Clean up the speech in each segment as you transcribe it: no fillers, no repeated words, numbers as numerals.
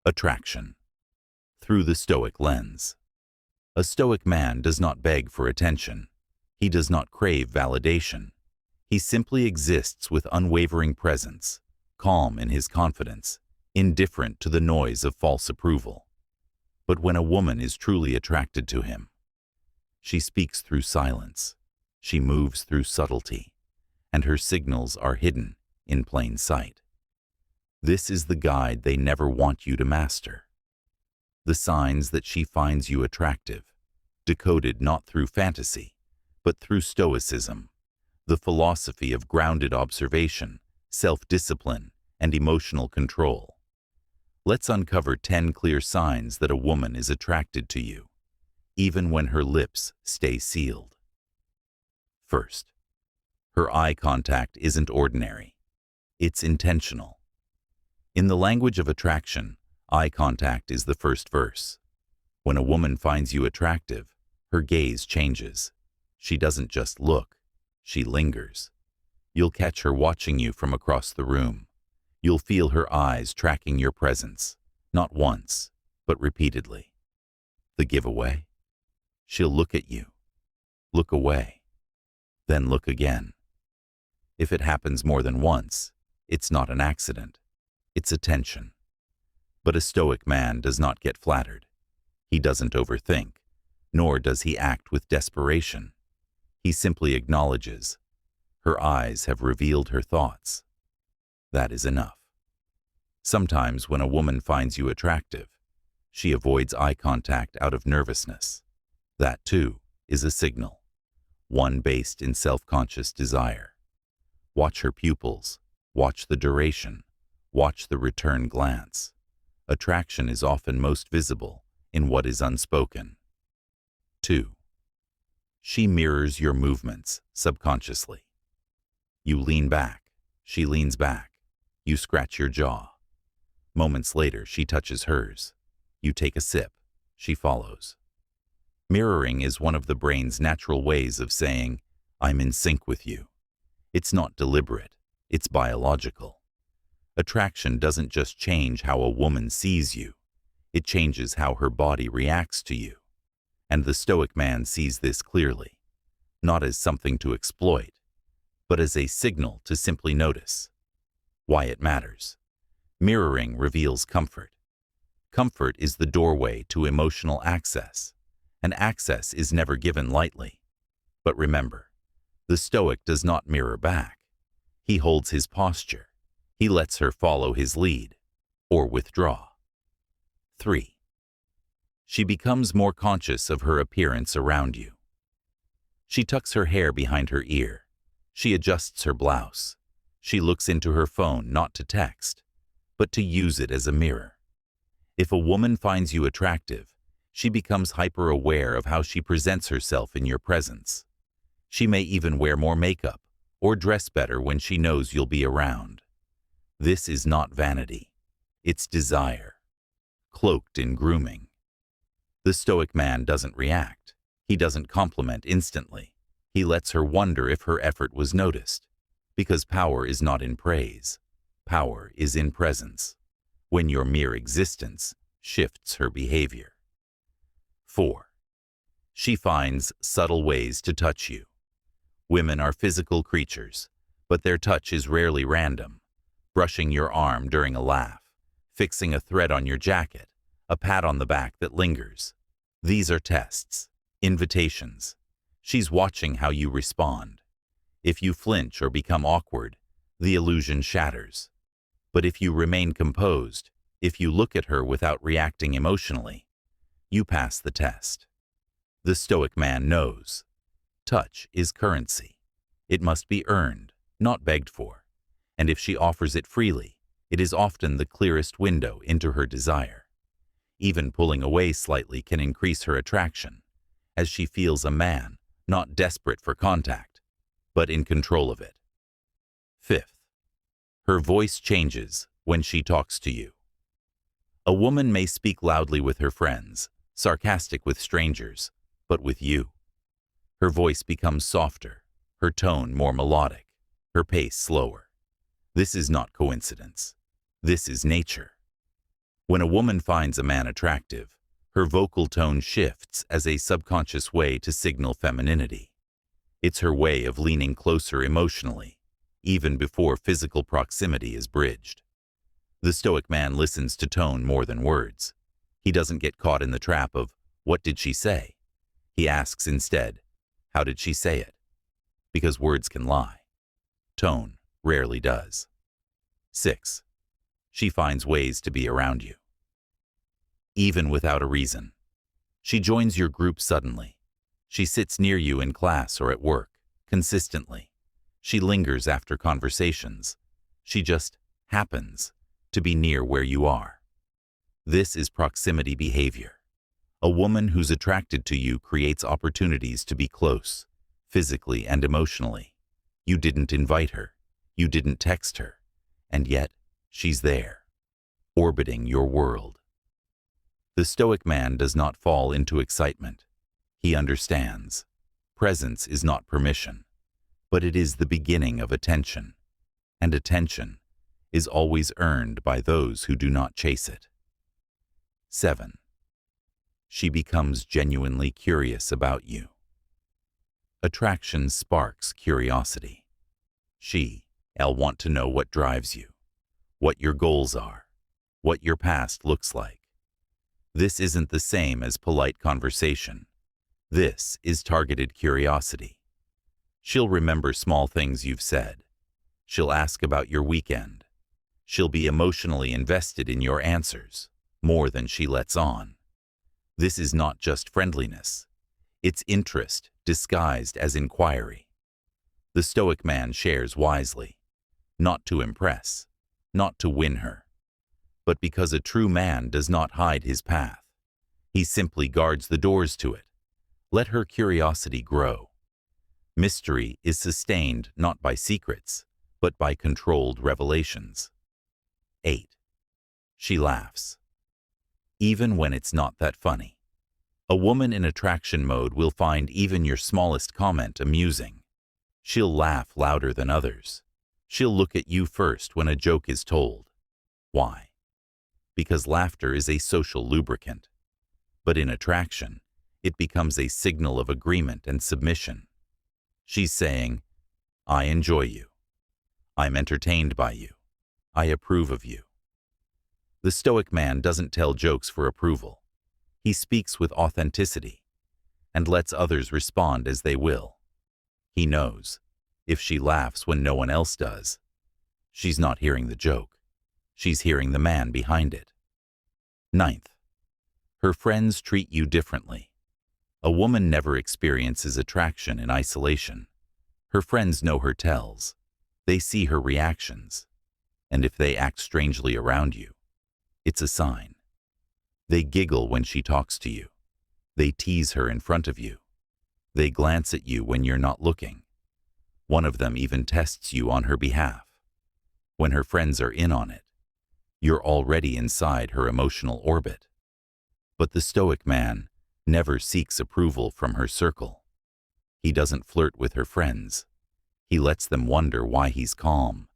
Attraction. Through the Stoic lens. A Stoic man does not beg for attention. He does not crave validation. He simply exists with unwavering presence, calm in his confidence, indifferent to the noise of false approval. But when a woman is truly attracted to him, she speaks through silence, she moves through subtlety, and her signals are hidden in plain sight. This is the guide they never want you to master. The signs that she finds you attractive, decoded not through fantasy, but through Stoicism, the philosophy of grounded observation, self-discipline, and emotional control. Let's uncover 10 clear signs that a woman is attracted to you, even when her lips stay sealed. First, her eye contact isn't ordinary. It's intentional. In the language of attraction, eye contact is the first verse. When a woman finds you attractive, her gaze changes. She doesn't just look, she lingers. You'll catch her watching you from across the room. You'll feel her eyes tracking your presence, not once, but repeatedly. The giveaway? She'll look at you, look away, then look again. If it happens more than once, it's not an accident. It's attention. But a Stoic man does not get flattered. He doesn't overthink, nor does he act with desperation. He simply acknowledges, her eyes have revealed her thoughts. That is enough. Sometimes when a woman finds you attractive, she avoids eye contact out of nervousness. That too is a signal, one based in self-conscious desire. Watch her pupils, watch the duration, watch the return glance. Attraction is often most visible in what is unspoken. 2. She mirrors your movements subconsciously. You lean back, she leans back. You scratch your jaw. Moments later, she touches hers. You take a sip, she follows. Mirroring is one of the brain's natural ways of saying, I'm in sync with you. It's not deliberate, it's biological. Attraction doesn't just change how a woman sees you, it changes how her body reacts to you. And the Stoic man sees this clearly, not as something to exploit, but as a signal to simply notice. Why it matters. Mirroring reveals comfort. Comfort is the doorway to emotional access, and access is never given lightly. But remember, the Stoic does not mirror back. He holds his posture. He lets her follow his lead, or withdraw. 3. She becomes more conscious of her appearance around you. She tucks her hair behind her ear. She adjusts her blouse. She looks into her phone not to text, but to use it as a mirror. If a woman finds you attractive, she becomes hyper-aware of how she presents herself in your presence. She may even wear more makeup or dress better when she knows you'll be around. This is not vanity. It's desire, cloaked in grooming. The Stoic man doesn't react. He doesn't compliment instantly. He lets her wonder if her effort was noticed. Because power is not in praise. Power is in presence, when your mere existence shifts her behavior. 4. She finds subtle ways to touch you. Women are physical creatures, but their touch is rarely random. Brushing your arm during a laugh, fixing a thread on your jacket, a pat on the back that lingers. These are tests, invitations. She's watching how you respond. If you flinch or become awkward, the illusion shatters. But if you remain composed, if you look at her without reacting emotionally, you pass the test. The Stoic man knows. Touch is currency. It must be earned, not begged for. And if she offers it freely, it is often the clearest window into her desire. Even pulling away slightly can increase her attraction, as she feels a man not desperate for contact, but in control of it. 5th, her voice changes when she talks to you. A woman may speak loudly with her friends, sarcastic with strangers, but with you, her voice becomes softer, her tone more melodic, her pace slower. This is not coincidence. This is nature. When a woman finds a man attractive, her vocal tone shifts as a subconscious way to signal femininity. It's her way of leaning closer emotionally, even before physical proximity is bridged. The Stoic man listens to tone more than words. He doesn't get caught in the trap of, "What did she say?" He asks instead, "How did she say it?" Because words can lie. Tone rarely does. 6. She finds ways to be around you. Even without a reason. She joins your group suddenly. She sits near you in class or at work, consistently. She lingers after conversations. She just happens to be near where you are. This is proximity behavior. A woman who's attracted to you creates opportunities to be close, physically and emotionally. You didn't invite her. You didn't text her. And yet, she's there, orbiting your world. The Stoic man does not fall into excitement. He understands. Presence is not permission, but it is the beginning of attention. And attention is always earned by those who do not chase it. 7. She becomes genuinely curious about you. Attraction sparks curiosity. She'll want to know what drives you, what your goals are, what your past looks like. This isn't the same as polite conversation. This is targeted curiosity. She'll remember small things you've said. She'll ask about your weekend. She'll be emotionally invested in your answers, more than she lets on. This is not just friendliness. It's interest disguised as inquiry. The Stoic man shares wisely, not to impress, not to win her, but because a true man does not hide his path. He simply guards the doors to it. Let her curiosity grow. Mystery is sustained not by secrets, but by controlled revelations. 8. She laughs. Even when it's not that funny. A woman in attraction mode will find even your smallest comment amusing. She'll laugh louder than others. She'll look at you first when a joke is told. Why? Because laughter is a social lubricant. But in attraction, it becomes a signal of agreement and submission. She's saying, "I enjoy you. I'm entertained by you. I approve of you." The Stoic man doesn't tell jokes for approval. He speaks with authenticity and lets others respond as they will. He knows, if she laughs when no one else does, she's not hearing the joke. She's hearing the man behind it. 9. Her friends treat you differently. A woman never experiences attraction in isolation. Her friends know her tells. They see her reactions. And if they act strangely around you, it's a sign. They giggle when she talks to you. They tease her in front of you. They glance at you when you're not looking. One of them even tests you on her behalf. When her friends are in on it, you're already inside her emotional orbit. But the Stoic man never seeks approval from her circle. He doesn't flirt with her friends. He lets them wonder why he's calm,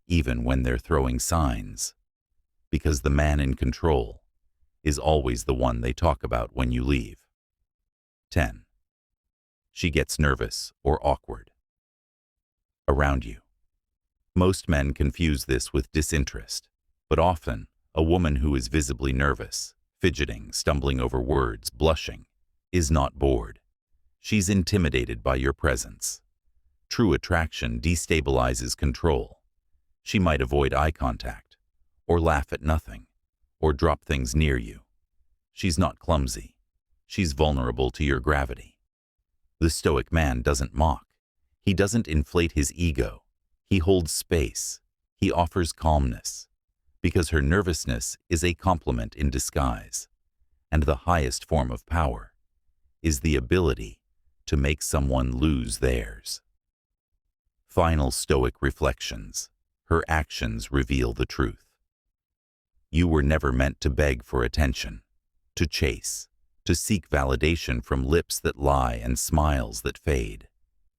even when they're throwing signs. Because the man in control is always the one they talk about when you leave. 10. She gets nervous or awkward around you. Most men confuse this with disinterest, but often a woman who is visibly nervous, fidgeting, stumbling over words, blushing, is not bored. She's intimidated by your presence. True attraction destabilizes control. She might avoid eye contact, or laugh at nothing, or drop things near you. She's not clumsy. She's vulnerable to your gravity. The Stoic man doesn't mock. He doesn't inflate his ego. He holds space. He offers calmness. Because her nervousness is a compliment in disguise. And the highest form of power is the ability to make someone lose theirs. Final Stoic reflections. Her actions reveal the truth. You were never meant to beg for attention, to chase, to seek validation from lips that lie and smiles that fade.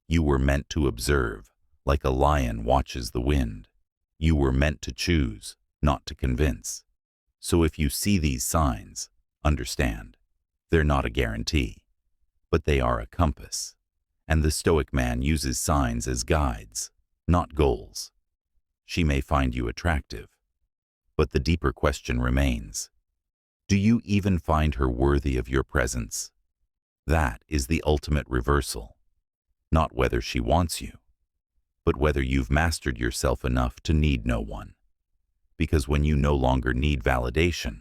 You were meant to observe, like a lion watches the wind. You were meant to choose, not to convince. So if you see these signs, understand, they're not a guarantee, but they are a compass. And the Stoic man uses signs as guides, not goals. She may find you attractive, but the deeper question remains. Do you even find her worthy of your presence? That is the ultimate reversal. Not whether she wants you, but whether you've mastered yourself enough to need no one. Because when you no longer need validation,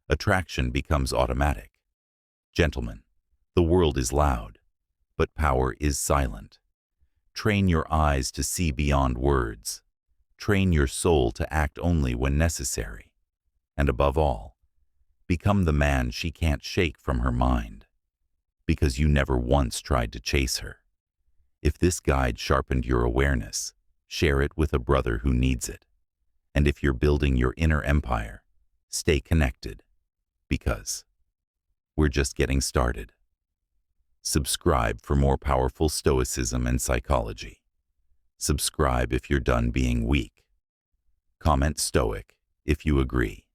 attraction becomes automatic. Gentlemen, the world is loud, but power is silent. Train your eyes to see beyond words. Train your soul to act only when necessary. And above all, become the man she can't shake from her mind, because you never once tried to chase her. If this guide sharpened your awareness, share it with a brother who needs it. And if you're building your inner empire, stay connected, because we're just getting started. Subscribe for more powerful Stoicism and psychology. Subscribe if you're done being weak. Comment Stoic if you agree.